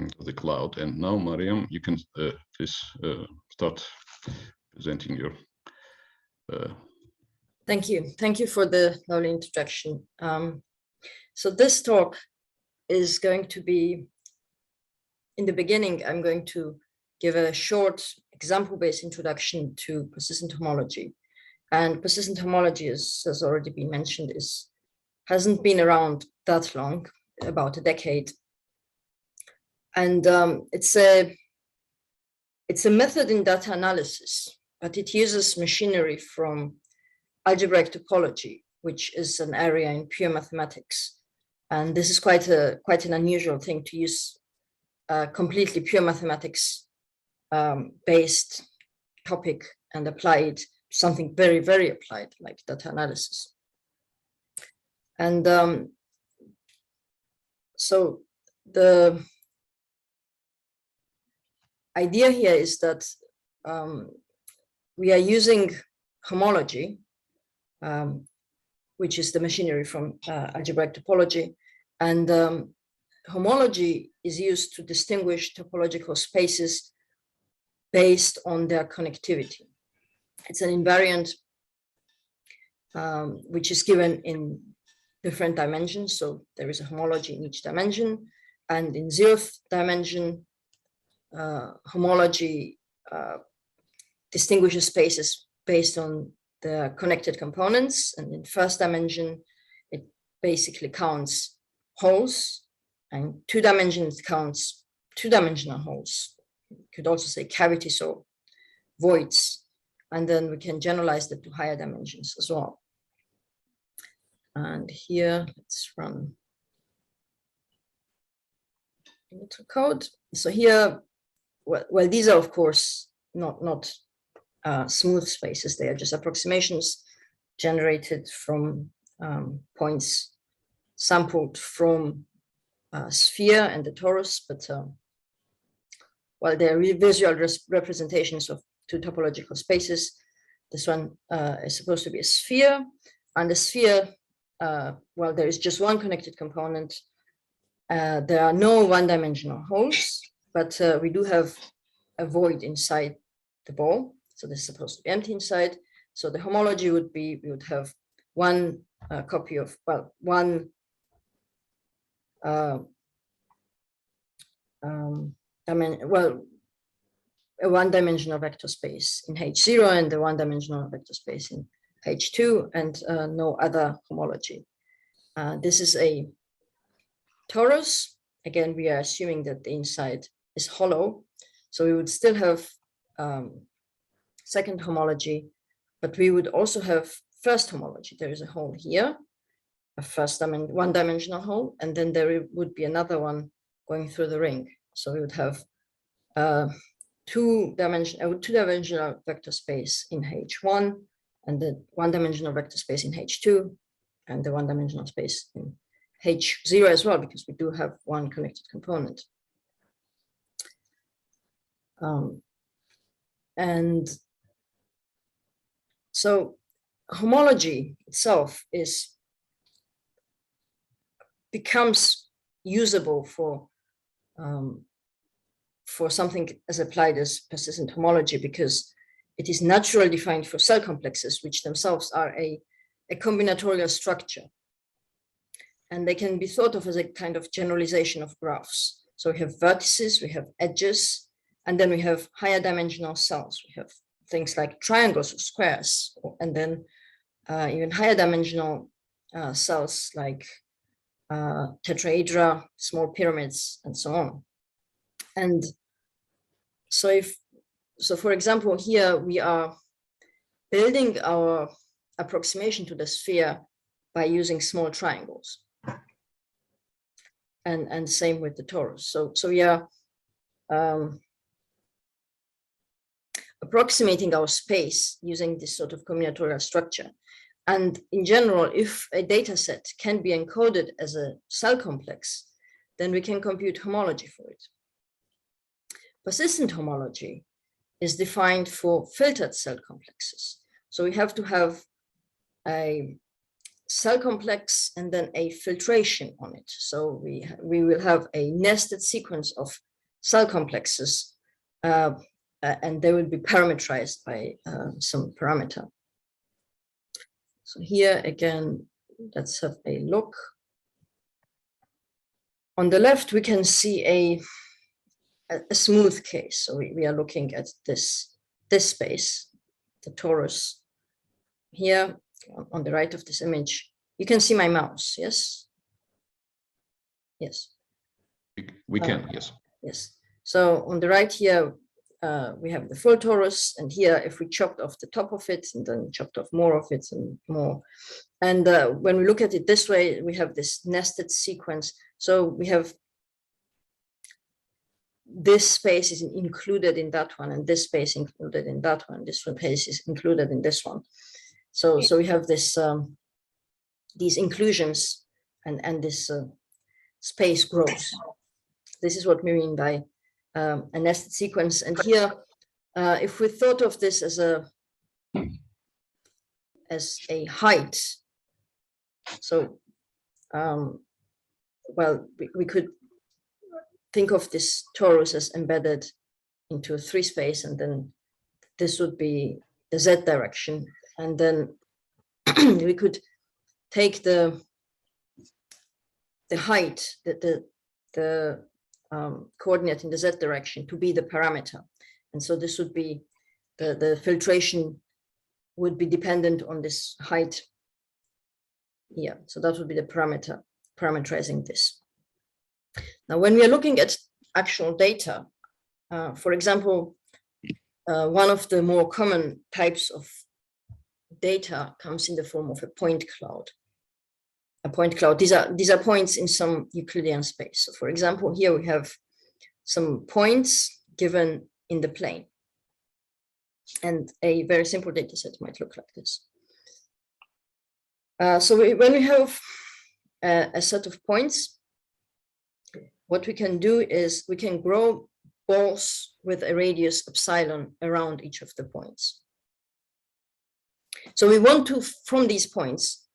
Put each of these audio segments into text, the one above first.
to the cloud. And now, Mariam, you can please start presenting your. Thank you. Thank you for the lovely introduction. So this talk is going to be, in the beginning, I'm going to give a short example-based introduction to persistent homology. And persistent homology, as has already been mentioned, hasn't been around that long, about a decade. And it's a method in data analysis, but it uses machinery from algebraic topology, which is an area in pure mathematics. And this is quite an unusual thing to use completely pure mathematics based topic and apply it to something very, very applied like data analysis. And so the idea here is that we are using homology, which is the machinery from algebraic topology. And homology is used to distinguish topological spaces based on their connectivity. It's an invariant which is given in different dimensions. So there is a homology in each dimension. And in 0th dimension, homology distinguishes spaces based on the connected components. And in 1st dimension, it basically counts holes. And 2 dimensions counts 2-dimensional holes. You could also say cavities or voids. And then we can generalize that to higher dimensions as well. And here, let's run into code. So here, well, these are, of course, not smooth spaces. They are just approximations generated from points sampled from a sphere and the torus, but while they're visual representations of 2 topological spaces, this one is supposed to be a sphere. And the sphere, well, there is just one connected component. There are no 1-dimensional holes, but we do have a void inside the ball. So this is supposed to be empty inside. So the homology would be, we would have one copy of, well, one a 1-dimensional vector space in H0 and the 1-dimensional vector space in H2 and no other homology. This is a torus. Again, we are assuming that the inside is hollow. So we would still have 2nd homology, but we would also have 1st homology. There is a hole here, a 1-dimensional hole, and then there would be another one going through the ring. So we would have 2-dimensional vector space in H1, and the 1-dimensional vector space in H2, and the 1-dimensional space in H0 as well, because we do have one connected component. And so homology itself becomes usable for something as applied as persistent homology, because it is naturally defined for cell complexes, which themselves are a combinatorial structure. And they can be thought of as a kind of generalization of graphs. So we have vertices, we have edges, and then we have higher dimensional cells. We have things like triangles or squares, and then even higher dimensional cells like tetrahedra, small pyramids, and so on. And so for example, here we are building our approximation to the sphere by using small triangles. And same with the torus. So we are approximating our space using this sort of combinatorial structure. And in general, if a data set can be encoded as a cell complex, then we can compute homology for it. Persistent homology is defined for filtered cell complexes. So we have to have a cell complex and then a filtration on it. So we will have a nested sequence of cell complexes, and they will be parameterized by some parameter. So here again, let's have a look. On the left, we can see a smooth case. So we are looking at this space, the torus. Here on the right of this image, you can see my mouse, yes? Yes. We can, yes. Yes. So on the right here, we have the full torus, and here if we chopped off the top of it and then chopped off more of it and more. And when we look at it this way, we have this nested sequence. So we have this space is included in that one, and this space included in that one. This space is included in this one. So we have this these inclusions, and this space grows. This is what we mean by a nested sequence. And here, if we thought of this as a height, so well, we could think of this torus as embedded into a 3 space, and then this would be the z direction, and then we could take the height, the coordinate in the z direction to be the parameter, and so this would be the filtration would be dependent on this height here. So that would be the parameterizing this. Now, when we are looking at actual data, for example, one of the more common types of data comes in the form of a point cloud. A point cloud, these are points in some Euclidean space. So for example, here we have some points given in the plane. And a very simple data set might look like this. So when we have a set of points, what we can do is we can grow balls with a radius epsilon around each of the points. So we want to, from these points,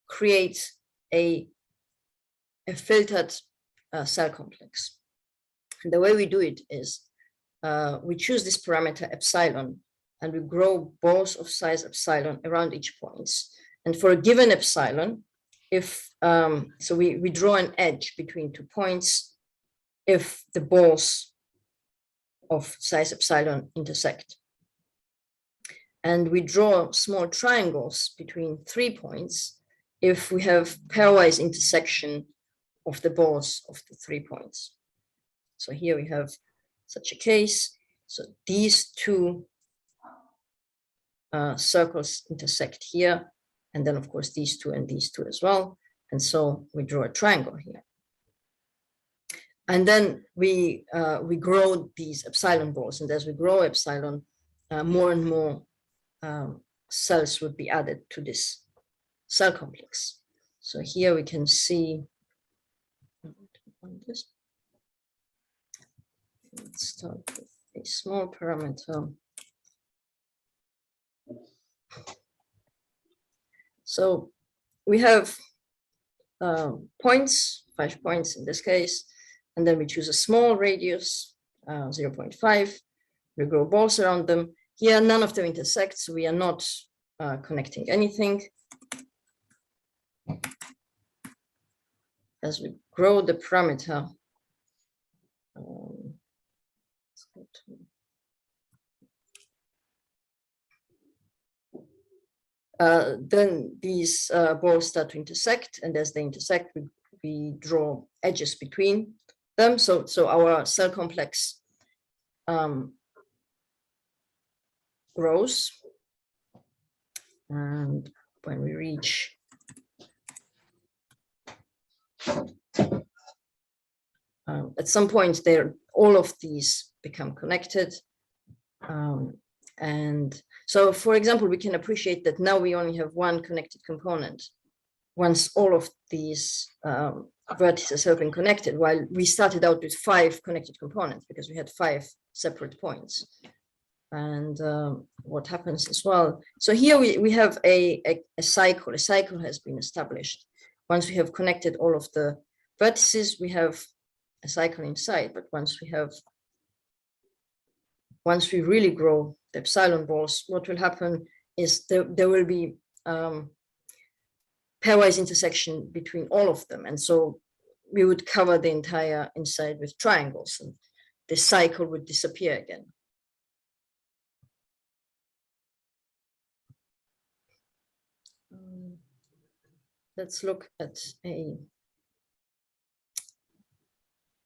create a filtered cell complex. And the way we do it is we choose this parameter epsilon, and we grow balls of size epsilon around each point. And for a given epsilon, if so we draw an edge between 2 points if the balls of size epsilon intersect. And we draw small triangles between 3 points if we have pairwise intersection of the balls of the 3 points. So here we have such a case. So these 2 circles intersect here, and then of course these 2 and these 2 as well. And so we draw a triangle here. And then we grow these epsilon balls, and as we grow epsilon, more and more cells would be added to this cell complex. So here we can see this. Let's start with a small parameter. So we have points, 5 points in this case, and then we choose a small radius, 0.5. We grow balls around them. Here, none of them intersect, so we are not connecting anything. As we grow the parameter, then these balls start to intersect, and as they intersect, we draw edges between them. So our cell complex grows, and when we reach at some point there, all of these become connected. And so, for example, we can appreciate that now we only have one connected component once all of these vertices have been connected, while we started out with 5 connected components because we had 5 separate points. And what happens as well. So here we have a cycle. A cycle has been established. Once we have connected all of the vertices, we have a cycle inside, but once we really grow the epsilon balls, what will happen is there will be pairwise intersection between all of them. And so we would cover the entire inside with triangles, and the cycle would disappear again. Let's look at a,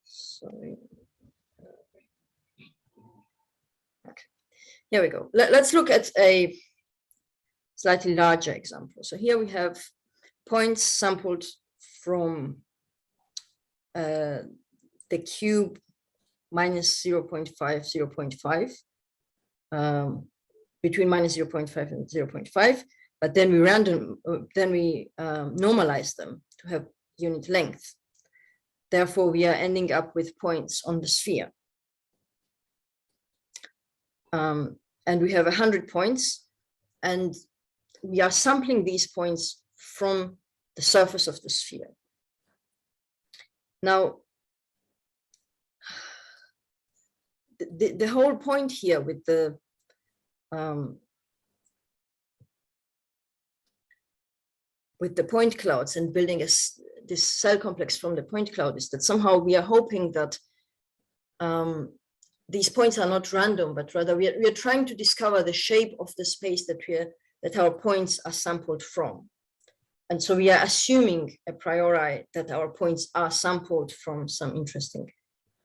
sorry. Okay, here we go. Let's look at a slightly larger example. So here we have points sampled from the cube minus 0.5, 0.5, between minus 0.5 and 0.5, but then we normalize them to have unit length. Therefore, we are ending up with points on the sphere. And we have 100 points, and we are sampling these points from the surface of the sphere. Now, the whole point here with the point clouds and building this cell complex from the point cloud is that somehow we are hoping that these points are not random, but rather we are trying to discover the shape of the space that our points are sampled from. And so we are assuming a priori that our points are sampled from some interesting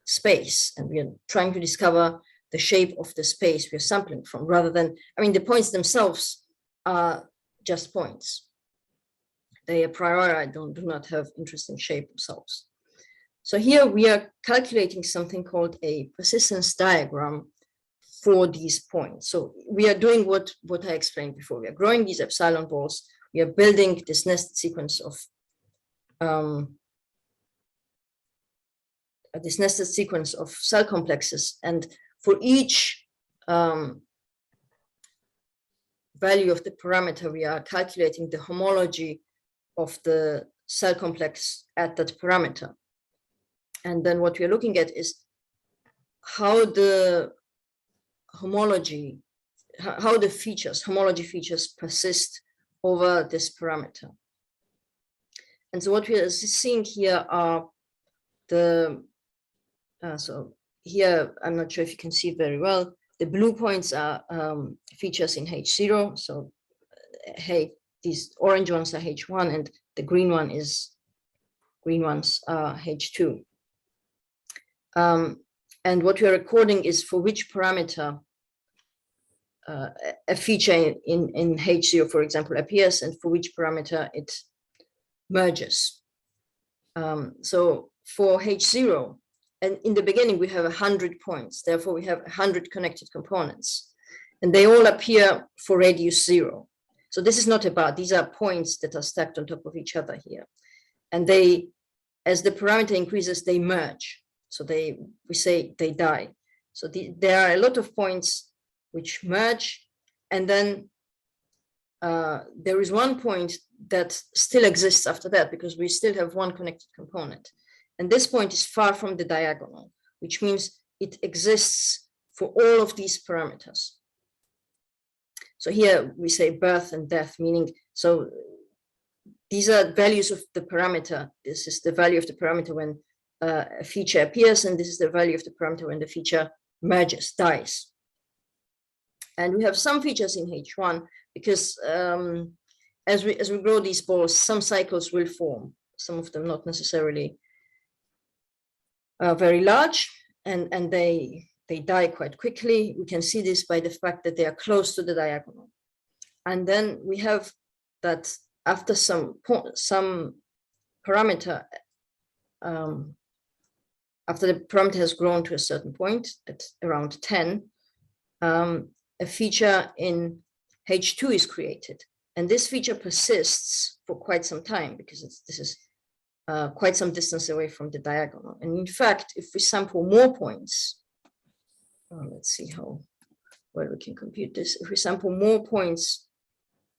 space, and we are trying to discover the shape of the space we are sampling from, rather than, I mean, the points themselves are just points. They a priori do not have interesting shape themselves. So here we are calculating something called a persistence diagram for these points. So we are doing what I explained before. We are growing these epsilon balls. We are building this nested sequence of cell complexes, and for each value of the parameter, we are calculating the homology of the cell complex at that parameter. And then what we are looking at is how the homology features persist over this parameter. And so what we are seeing here are so here, I'm not sure if you can see very well, the blue points are features in H0. So these orange ones are H1, and the green ones are H2. And what we are recording is for which parameter a feature in H0, for example, appears, and for which parameter it merges. So for H0, and in the beginning, we have 100 points. Therefore, we have 100 connected components, and they all appear for radius 0. So this is not about, these are points that are stacked on top of each other here. And they, as the parameter increases, they merge. So we say they die. So there are a lot of points which merge, and then there is one point that still exists after that, because we still have one connected component. And this point is far from the diagonal, which means it exists for all of these parameters. So here we say birth and death, meaning, so these are values of the parameter. This is the value of the parameter when a feature appears, and this is the value of the parameter when the feature merges, dies. And we have some features in H1 because as we grow these balls, some cycles will form, some of them not necessarily very large, and they die quite quickly. We can see this by the fact that they are close to the diagonal. And then we have that after some parameter, after the parameter has grown to a certain point at around 10, a feature in H2 is created. And this feature persists for quite some time, because this is quite some distance away from the diagonal. And in fact, if we sample more points, let's see how well we can compute this. If we sample more points,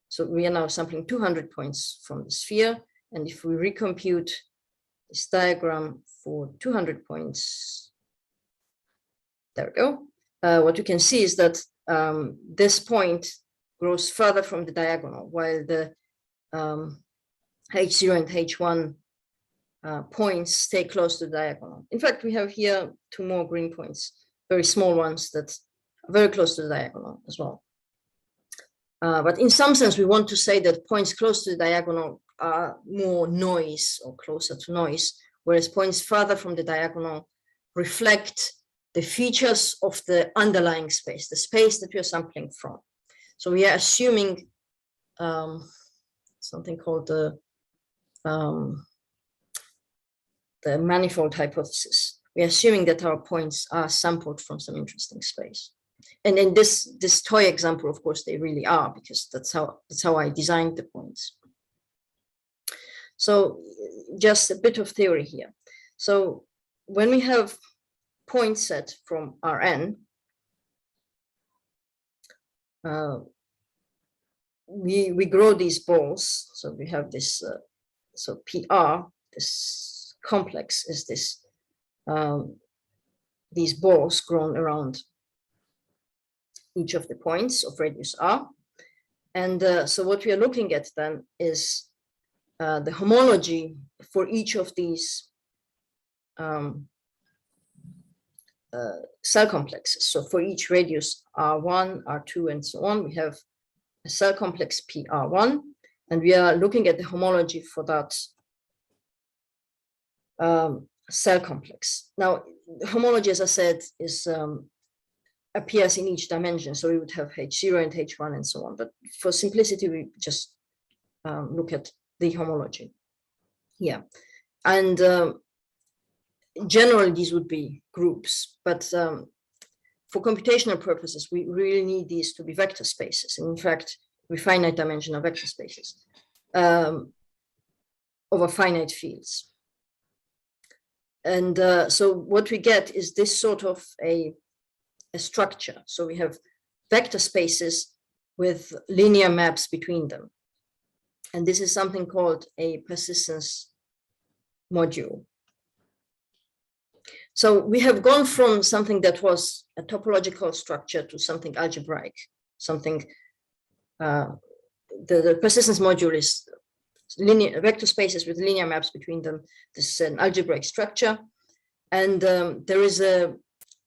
so we are now sampling 200 points from the sphere, and if we recompute this diagram for 200 points. There we go. What you can see is that this point grows further from the diagonal, while the H0 and H1 points stay close to the diagonal. In fact, we have here 2 more green points, very small ones that are very close to the diagonal as well. But in some sense, we want to say that points close to the diagonal are more noise or closer to noise, whereas points further from the diagonal reflect the features of the underlying space, the space that we are sampling from. So we are assuming something called the manifold hypothesis. We are assuming that our points are sampled from some interesting space. And in this toy example, of course, they really are, because that's how I designed the points. So just a bit of theory here. So when we have point set from Rn, we grow these balls. So we have this, so PR, this complex is this, these balls grown around each of the points of radius R. And so what we are looking at then is the homology for each of these cell complexes. So for each radius R1, R2, and so on, we have a cell complex PR1, and we are looking at the homology for that cell complex. Now, the homology, as I said, is appears in each dimension. So we would have H0 and H1 and so on. But for simplicity, we just look at the homology. Yeah. And generally, these would be groups. But for computational purposes, we really need these to be vector spaces. And in fact, we finite dimensional vector spaces over finite fields. And so what we get is this sort of a structure. So we have vector spaces with linear maps between them. And this is something called a persistence module. So we have gone from something that was a topological structure to something algebraic, something, the persistence module is linear vector spaces with linear maps between them. This is an algebraic structure. And there is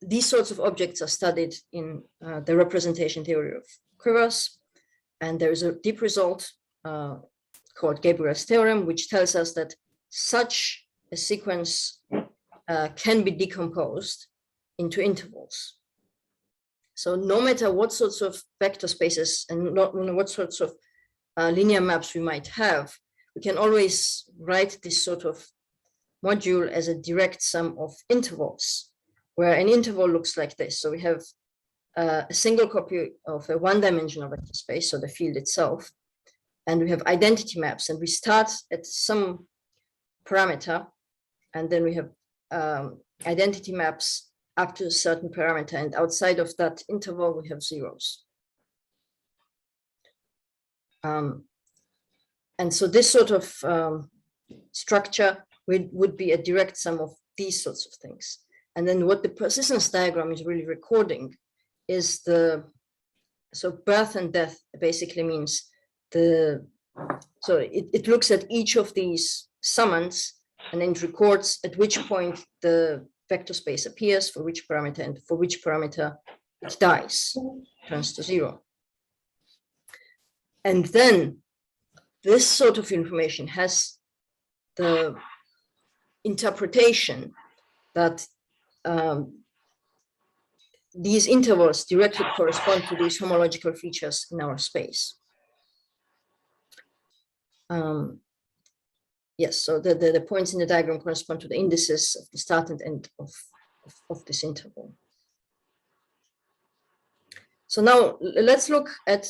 these sorts of objects are studied in the representation theory of quivers. And there is a deep result called Gabriel's theorem, which tells us that such a sequence can be decomposed into intervals. So no matter what sorts of vector spaces and what sorts of linear maps we might have, we can always write this sort of module as a direct sum of intervals, where an interval looks like this. So we have a single copy of a one-dimensional vector space, so the field itself, and we have identity maps, and we start at some parameter, and then we have identity maps up to a certain parameter, and outside of that interval, we have zeros. And so this sort of structure would be a direct sum of these sorts of things. And then what the persistence diagram is really recording is so birth and death basically means so it looks at each of these summands and then it records at which point the vector space appears for which parameter and for which parameter it dies, turns to 0. And then this sort of information has the interpretation that these intervals directly correspond to these homological features in our space. Yes, so the points in the diagram correspond to the indices of the start and end of this interval. So now let's look at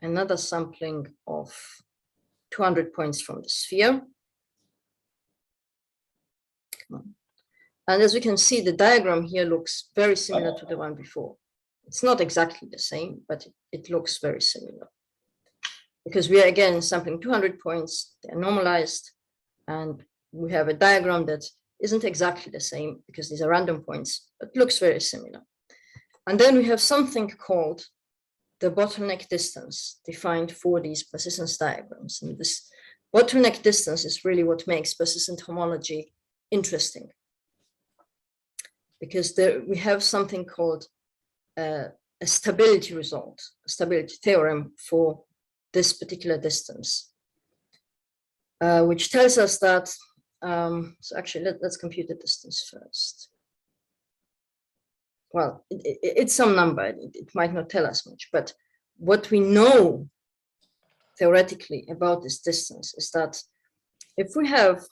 another sampling of 200 points from the sphere. And as we can see, the diagram here looks very similar to the one before. It's not exactly the same, but it looks very similar. because we are again sampling 200 points, they're normalized, and we have a diagram that isn't exactly the same because these are random points, but looks very similar. And then we have something called the bottleneck distance defined for these persistence diagrams. And this bottleneck distance is really what makes persistent homology interesting, because we have something called a stability result, a stability theorem for this particular distance, which tells us that, so actually let's compute the distance first. Well, it's some number, it might not tell us much, but what we know theoretically about this distance is that if we have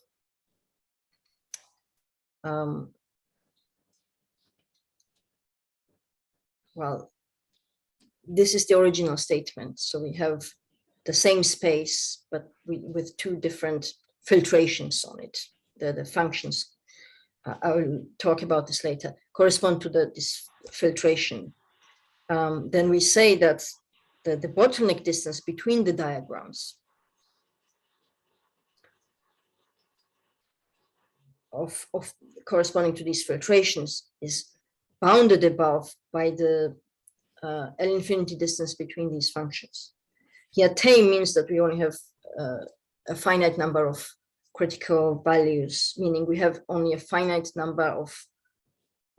well, this is the original statement. So we have the same space, but with two different filtrations on it. The functions, I will talk about this later, correspond to this filtration. Then we say that the bottleneck distance between the diagrams of corresponding to these filtrations is bounded above by the L infinity distance between these functions. Here, T means that we only have a finite number of critical values, meaning we have only a finite number of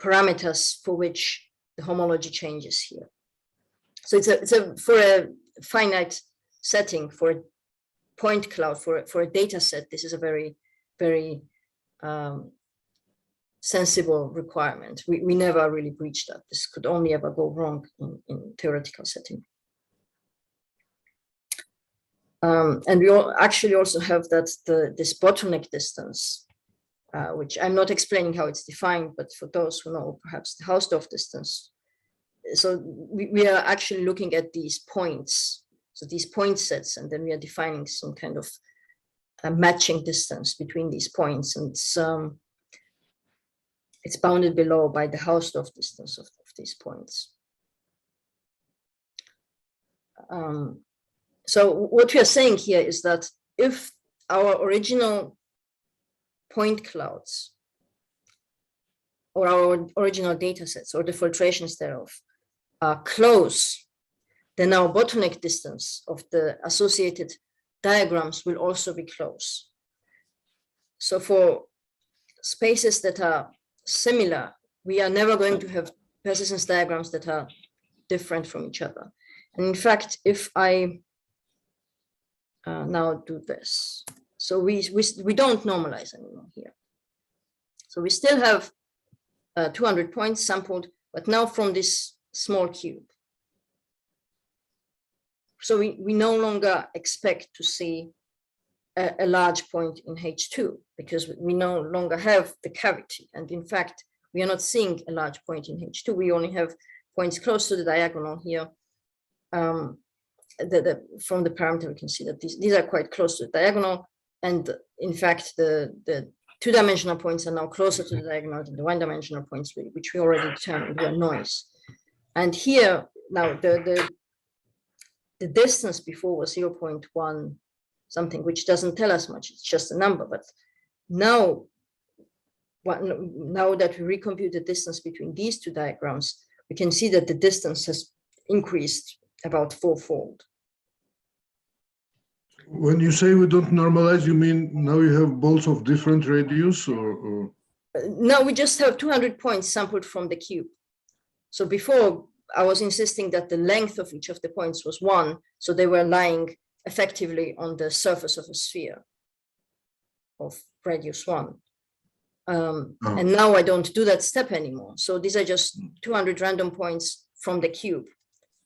parameters for which the homology changes here. So for a finite setting, for a point cloud, for a data set, this is a very, very sensible requirement. We never really breach that. This could only ever go wrong in theoretical setting. And we actually also have that this bottleneck distance, which I'm not explaining how it's defined, but for those who know, perhaps the Hausdorff distance. So we are actually looking at these points, so these point sets, and then we are defining some kind of a matching distance between these points, and it's bounded below by the Hausdorff distance of these points. So what we are saying here is that if our original point clouds or our original data sets or the filtrations thereof are close, then our bottleneck distance of the associated diagrams will also be close. So for spaces that are similar, we are never going to have persistence diagrams that are different from each other. And in fact, if I now do this, so we don't normalize anymore here. So we still have 200 points sampled, but now from this small cube. So we no longer expect to see a large point in H2 because we no longer have the cavity. And in fact, we are not seeing a large point in H2. We only have points close to the diagonal here. From the parameter, we can see that these are quite close to the diagonal. And in fact, the two-dimensional points are now closer to the diagonal than the one-dimensional points, which we already determined were noise. And here, now the distance before was 0.1 something, which doesn't tell us much. It's just a number. But now that we recompute the distance between these two diagrams, we can see that the distance has increased about fourfold. When you say we don't normalize, you mean now you have balls of different radius, or? No, we just have 200 points sampled from the cube. So before, I was insisting that the length of each of the points was 1, so they were lying effectively on the surface of a sphere of radius 1. And now I don't do that step anymore. So these are just 200 random points from the cube,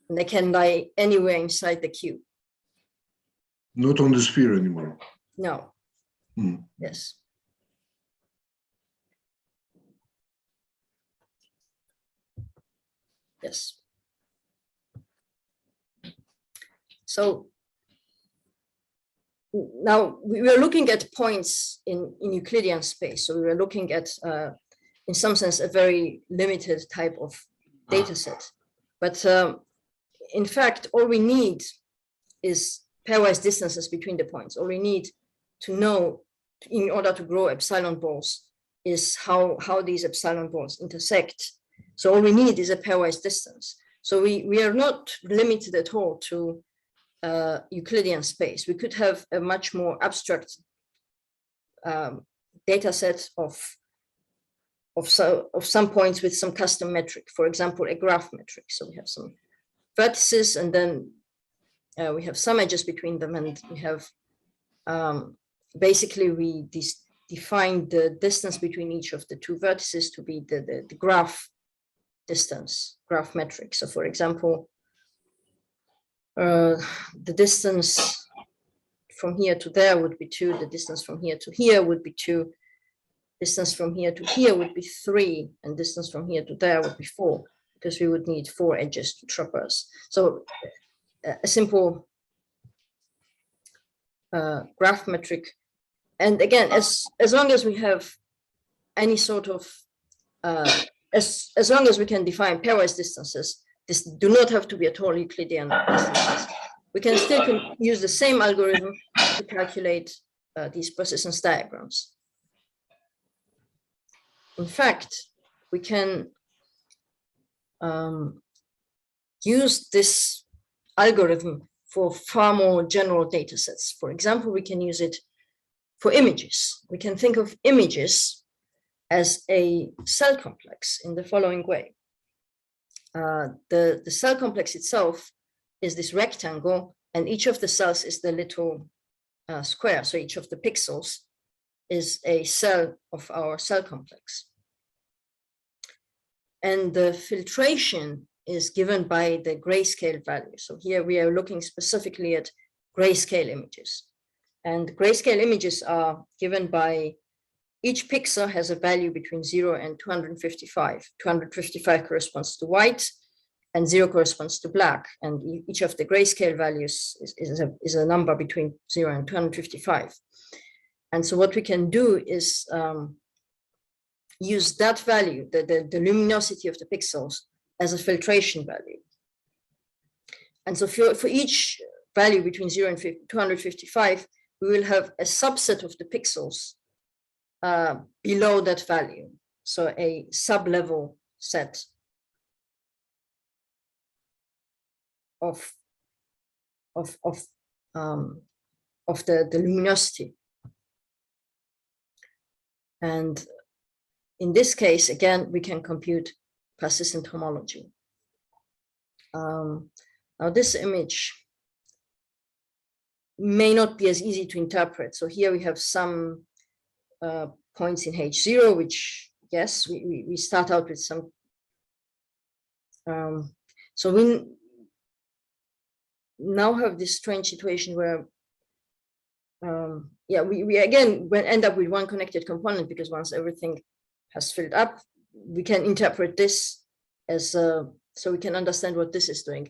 and they can lie anywhere inside the cube. Not on the sphere anymore. No. Yes. Yes. So now we were looking at points in Euclidean space. So we were looking at, in some sense, a very limited type of data set. But in fact, all we need is pairwise distances between the points. All we need to know in order to grow epsilon balls is how these epsilon balls intersect. So all we need is a pairwise distance. So we are not limited at all to Euclidean space. We could have a much more abstract data set of some points with some custom metric, for example, a graph metric. So we have some vertices, and then we have some edges between them, and we have basically we define the distance between each of the two vertices to be the graph distance, graph metric. So for example, the distance from here to there would be 2, the distance from here to here would be 2, distance from here to here would be 3, and distance from here to there would be 4, because we would need 4 edges to traverse. So a simple graph metric. And again, as long as we have any sort of, as long as we can define pairwise distances, this do not have to be at all Euclidean distances. We can still use the same algorithm to calculate these persistence diagrams. In fact, we can use this algorithm for far more general data sets. For example, we can use it for images. We can think of images as a cell complex in the following way. The cell complex itself is this rectangle, and each of the cells is the little square. So each of the pixels is a cell of our cell complex. And the filtration is given by the grayscale value. So here we are looking specifically at grayscale images. And grayscale images are given by each pixel has a value between 0 and 255. 255 corresponds to white, and 0 corresponds to black. And each of the grayscale values is a number between 0 and 255. And so what we can do is use that value, the luminosity of the pixels, as a filtration value. And so for each value between 0 and 255, we will have a subset of the pixels below that value. So a sub-level set of the luminosity. And in this case, again, we can compute persistent homology. Now this image may not be as easy to interpret. So here we have some points in H0, which, yes, we start out with some. So we now have this strange situation where, yeah, we again end up with one connected component, because once everything has filled up, we can interpret this as so we can understand what this is doing.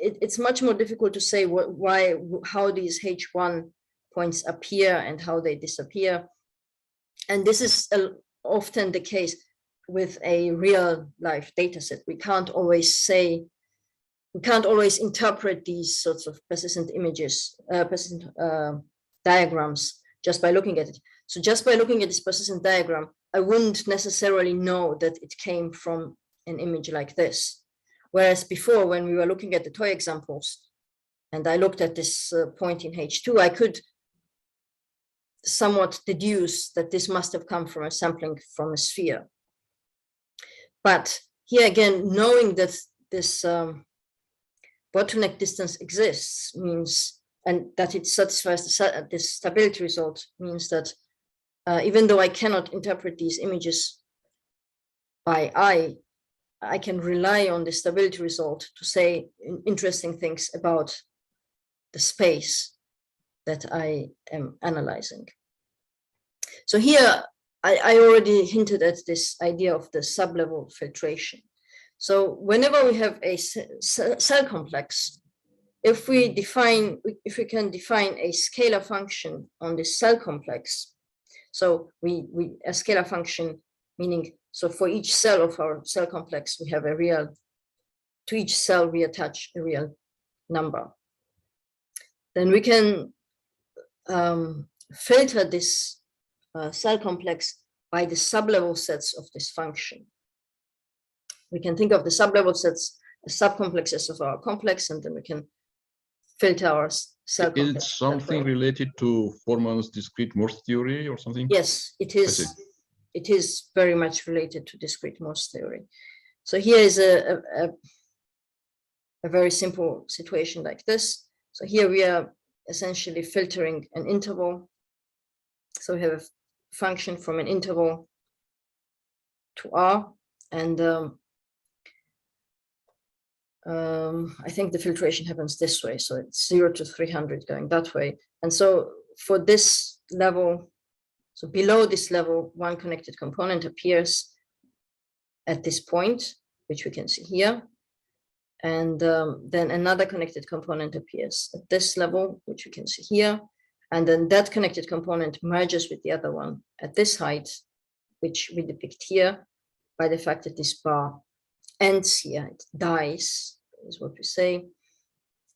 It's much more difficult to say how these H1 points appear and how they disappear. And this is often the case with a real life data set. We can't always interpret these sorts of persistent images, persistent diagrams just by looking at it. So just by looking at this persistent diagram, I wouldn't necessarily know that it came from an image like this. Whereas before, when we were looking at the toy examples, and I looked at this point in H2, I could somewhat deduce that this must have come from a sampling from a sphere. But here again, knowing that this bottleneck distance exists means, and that it satisfies this stability result, means that even though I cannot interpret these images by eye, I can rely on the stability result to say interesting things about the space that I am analyzing. So here, I already hinted at this idea of the sub-level filtration. So whenever we have a cell complex, if we can define a scalar function on this cell complex, so a scalar function, meaning, so for each cell of our cell complex, we have to each cell we attach a real number. then we can filter this cell complex by the sublevel sets of this function. We can think of the sublevel sets as subcomplexes of our complex, and then we can filter our cell complex. Is it something related to Forman's discrete Morse theory or something? Yes, it is. It is very much related to discrete Morse theory. So here is a very simple situation like this. So here we are essentially filtering an interval. So we have a function from an interval to R, and I think the filtration happens this way. So it's 0 to 300 going that way. And so for this level, so below this level, one connected component appears at this point, which we can see here. And then another connected component appears at this level, which we can see here. And then that connected component merges with the other one at this height, which we depict here by the fact that this bar ends here, it dies, is what we say.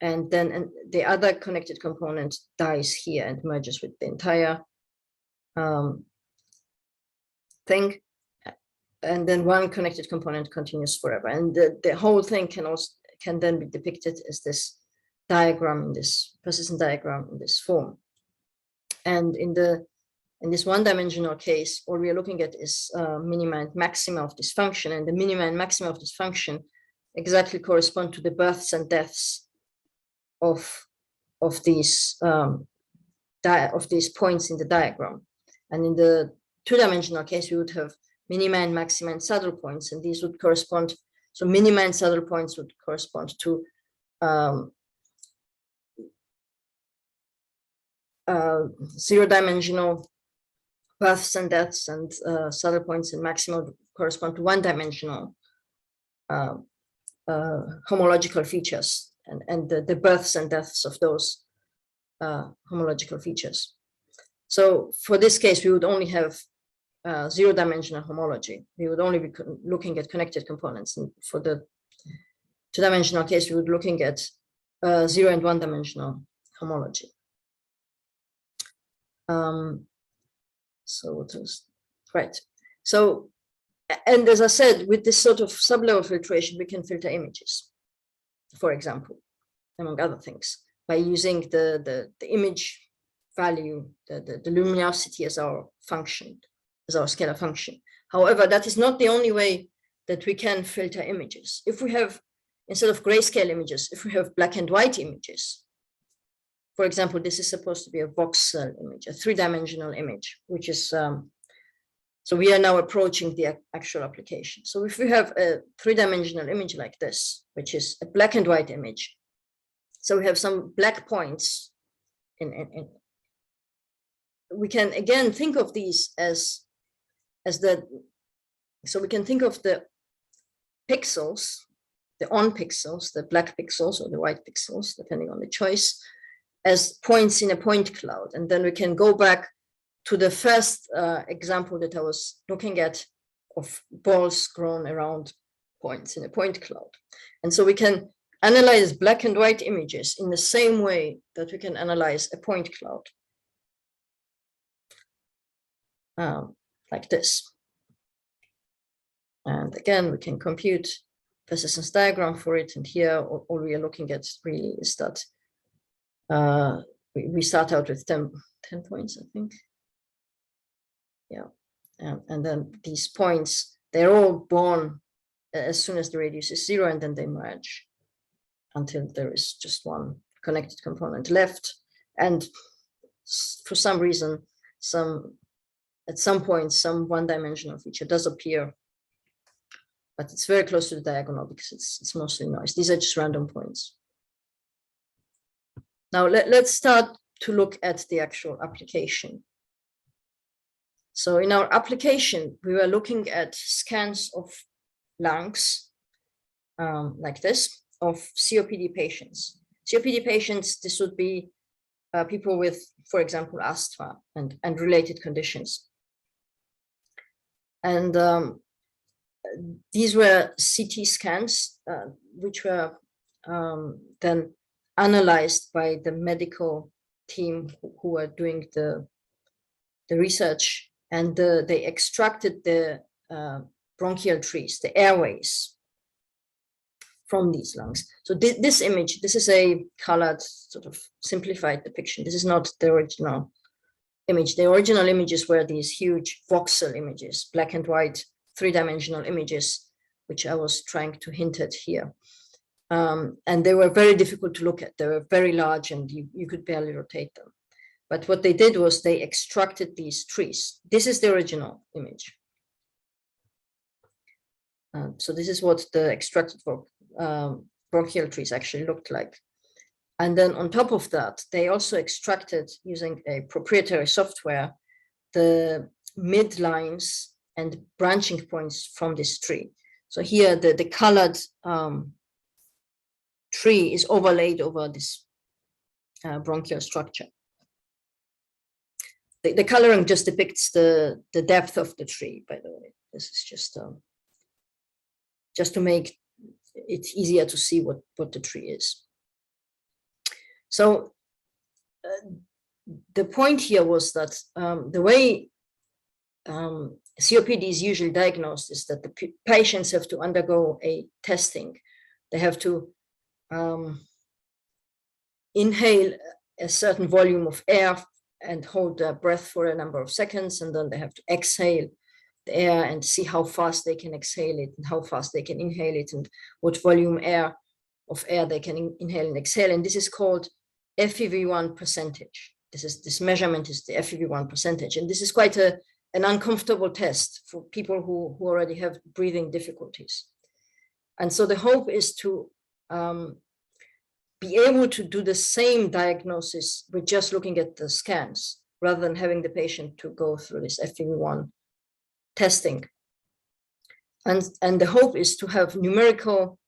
And then the other connected component dies here and merges with the entire thing. And then one connected component continues forever. And the whole thing can then be depicted as this diagram, in this persistent diagram in this form. And in this one-dimensional case, all we are looking at is minima and maxima of this function, and the minima and maxima of this function exactly correspond to the births and deaths of these points in the diagram. And in the two-dimensional case, we would have minima and maxima and saddle points, and these would correspond. So minima and saddle points would correspond to zero-dimensional births and deaths, and saddle points and maxima would correspond to one-dimensional homological features, and the births and deaths of those homological features. So for this case, we would only have zero-dimensional homology. We would only be looking at connected components. And for the two-dimensional case, we would be looking at zero and one-dimensional homology. So what was right? So, and as I said, with this sort of sublevel filtration, we can filter images, for example, among other things, by using the image value, the luminosity as our function, as our scalar function. However, that is not the only way that we can filter images. If we have, instead of grayscale images, if we have black and white images, for example, this is supposed to be a voxel image, a three-dimensional image, which is, so we are now approaching the actual application. So if we have a three-dimensional image like this, which is a black and white image, so we have some black points we can again think of these as so we can think of the pixels, the on pixels, the black pixels or the white pixels, depending on the choice, as points in a point cloud. And then we can go back to the first example that I was looking at of balls grown around points in a point cloud. And so we can analyze black and white images in the same way that we can analyze a point cloud. Like this. And again, we can compute persistence diagram for it. And here, all we are looking at really is that we start out with 10 points, I think. Yeah. And then these points, they're all born as soon as the radius is 0, and then they merge until there is just one connected component left. And for some reason, at some point, some one-dimensional feature does appear, but it's very close to the diagonal because it's mostly noise. These are just random points. Now let's start to look at the actual application. So in our application, we were looking at scans of lungs like this, of COPD patients. COPD patients, this would be people with, for example, asthma and related conditions. And these were CT scans, which were then analyzed by the medical team who are doing the research, and they extracted the bronchial trees, the airways, from these lungs. So this image, this is a colored, sort of simplified depiction. This is not the original image. The original images were these huge voxel images, black and white, three-dimensional images, which I was trying to hint at here. And they were very difficult to look at. They were very large and you could barely rotate them. But what they did was they extracted these trees. This is the original image. So this is what the extracted bronchial trees actually looked like. And then on top of that, they also extracted, using a proprietary software, the midlines and branching points from this tree. So here the colored tree is overlaid over this bronchial structure. The coloring just depicts the depth of the tree, by the way. This is just to make it easier to see what the tree is. So the point here was that the way COPD is usually diagnosed is that the patients have to undergo a testing. They have to inhale a certain volume of air and hold their breath for a number of seconds, and then they have to exhale the air and see how fast they can exhale it and how fast they can inhale it and what volume of air they can inhale and exhale. And this is called FEV1 percentage. This measurement is the FEV1 percentage. And this is quite an uncomfortable test for people who already have breathing difficulties. And so the hope is to be able to do the same diagnosis with just looking at the scans, rather than having the patient to go through this FEV1 testing. And the hope is to have numerical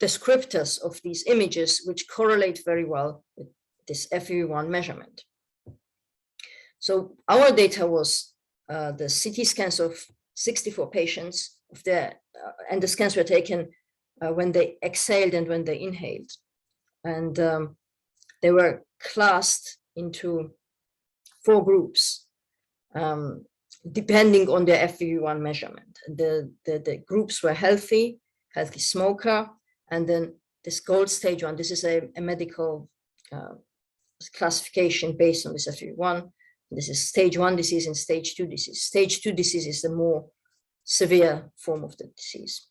descriptors of these images which correlate very well with this FEV1 measurement. So our data was the CT scans of 64 patients and the scans were taken when they exhaled and when they inhaled. And they were classed into 4 groups, depending on their FEV1 measurement. The groups were healthy smoker, and then this gold stage 1, this is a medical classification based on this FEV1. This is stage 1 disease and stage 2 disease. Stage 2 disease is the more severe form of the disease.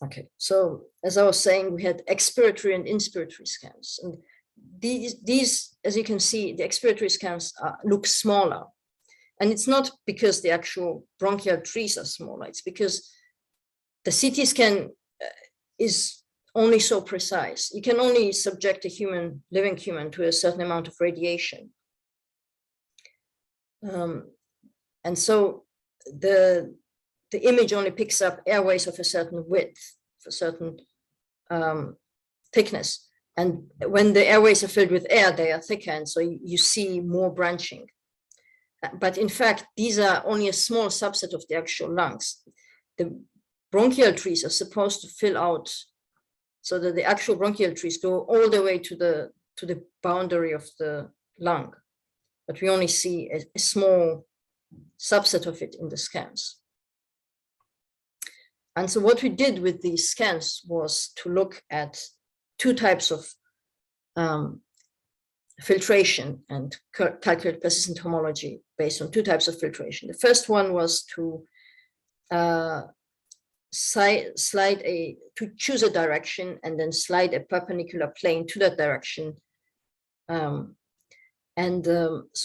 Okay, so as I was saying, we had expiratory and inspiratory scans. And these, as you can see, the expiratory scans look smaller. And it's not because the actual bronchial trees are smaller, it's because the CT scan is only so precise. You can only subject a living human to a certain amount of radiation. And so the image only picks up airways of a certain width, of a certain thickness. And when the airways are filled with air, they are thicker, and so you see more branching. But in fact, these are only a small subset of the actual lungs. The bronchial trees are supposed to fill out so that the actual bronchial trees go all the way to the boundary of the lung. But we only see a small subset of it in the scans. And so what we did with these scans was to look at 2 types of filtration and calculate persistent homology based on 2 types of filtration. The first one was to choose a direction and then slide a perpendicular plane to that direction. So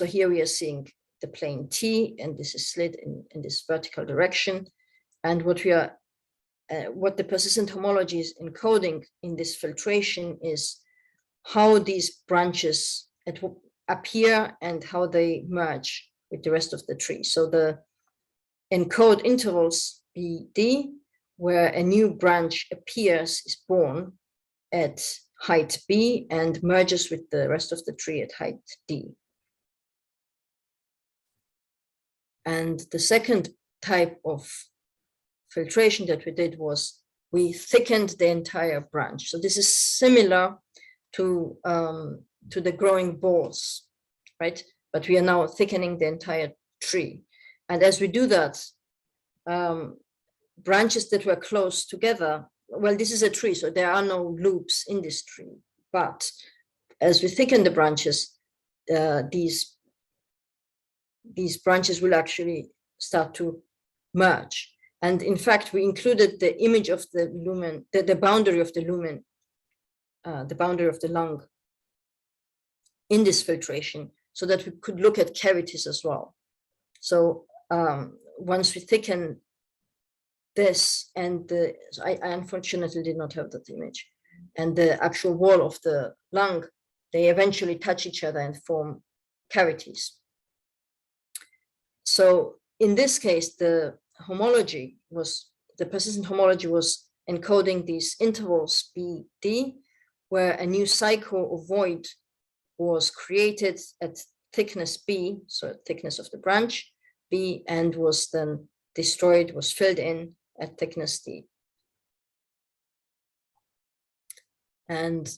here we are seeing the plane T, and this is slid in this vertical direction. And what the persistent homology is encoding in this filtration is how these branches appear and how they merge with the rest of the tree. So the encode intervals BD, where a new branch appears, is born at height B and merges with the rest of the tree at height D. And the second type of filtration that we did was we thickened the entire branch. So this is similar to the growing balls, right? But we are now thickening the entire tree. And as we do that, branches that were close together, well, this is a tree, so there are no loops in this tree. But as we thicken the branches, these branches will actually start to merge. And in fact, we included the image of the lumen, the boundary of the lumen, the boundary of the lung in this filtration, so that we could look at cavities as well. So once we thicken this, and I unfortunately did not have that image, and the actual wall of the lung, they eventually touch each other and form cavities. So in this case, the homology was, the persistent homology was encoding these intervals B, D, where a new cycle of void was created at thickness B, so thickness of the branch B, and was then destroyed, was filled in at thickness D. And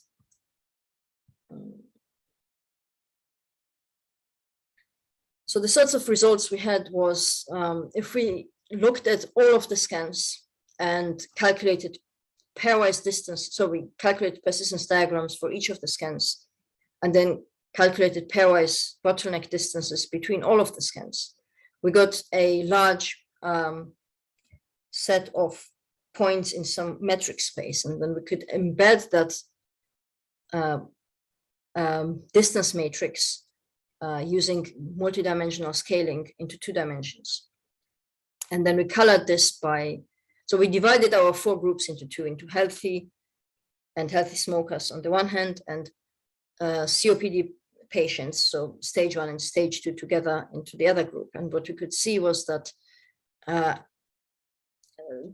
so the sorts of results we had was, if we looked at all of the scans and calculated pairwise distance, so we calculated persistence diagrams for each of the scans, and then calculated pairwise bottleneck distances between all of the scans, we got a large set of points in some metric space, and then we could embed that distance matrix using multidimensional scaling into 2 dimensions. And then we colored this by, so we divided our 4 groups into 2, into healthy and healthy smokers on the one hand, and COPD patients, so stage 1 and stage 2 together into the other group. And what we could see was that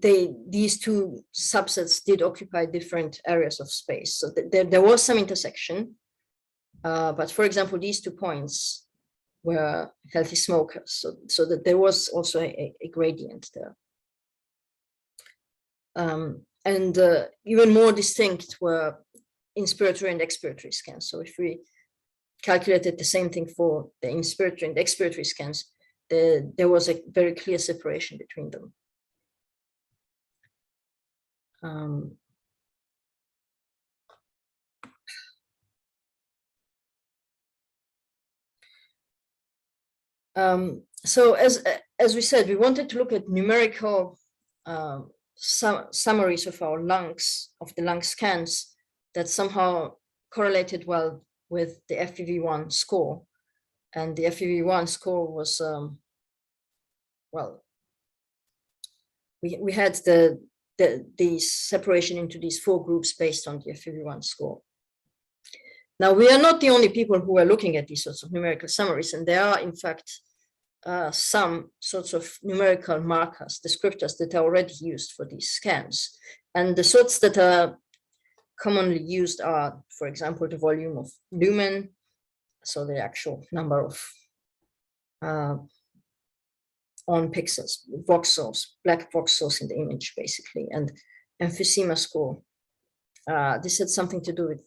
these 2 subsets did occupy different areas of space. So there was some intersection, but for example, these 2 points were healthy smokers, so that there was also a gradient there. And even more distinct were inspiratory and expiratory scans. So if we calculated the same thing for the inspiratory and expiratory scans, there was a very clear separation between them. So as we said, we wanted to look at numerical summaries of our lungs, of the lung scans, that somehow correlated well with the FEV1 score. And the FEV1 score was, well, we had the separation into these 4 groups based on the FEV1 score. Now, we are not the only people who are looking at these sorts of numerical summaries, and there are, in fact, some sorts of numerical markers, descriptors that are already used for these scans. And the sorts that are commonly used are, for example, the volume of lumen, so the actual number of on pixels, voxels, black voxels in the image, basically, and emphysema score. This had something to do with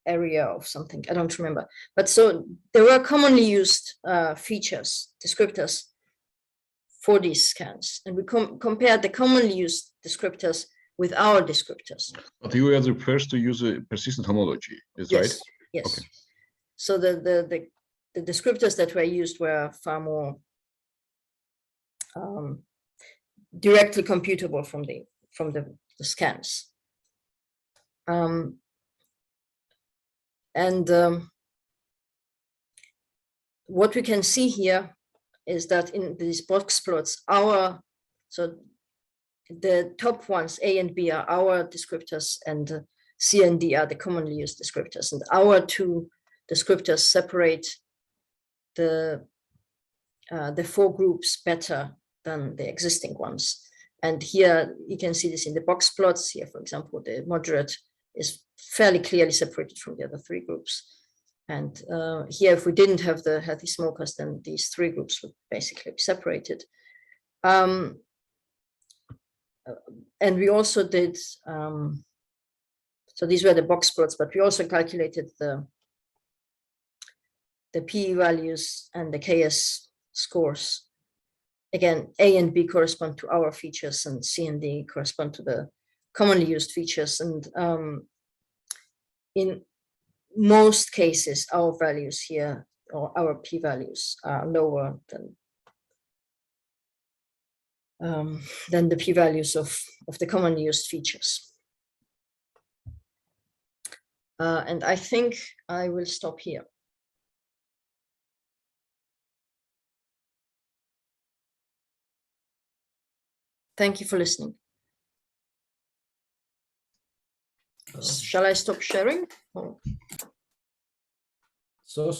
area of something, I don't remember. But so there were commonly used features, descriptors for these scans. And we compared the commonly used descriptors with our descriptors. But you were the first to use a persistent homology, is Yes, right? yes. Okay. So the descriptors that were used were far more directly computable from the scans. What we can see here is that in these box plots, so the top ones, A and B, are our descriptors, and C and D are the commonly used descriptors. And our 2 descriptors separate the 4 groups better than the existing ones. And here you can see this in the box plots. Here, for example, the moderate is fairly clearly separated from the other 3 groups. And here, if we didn't have the healthy smokers, then these 3 groups would basically be separated. and we also did, so these were the box plots, but we also calculated the p values and the ks scores. Again, A and B correspond to our features, and C and D correspond to the commonly used features. And in most cases, our values here, or our p values, are lower than the p values of the commonly used features. And I think I will stop here. Thank you for listening. Shall I stop sharing? So,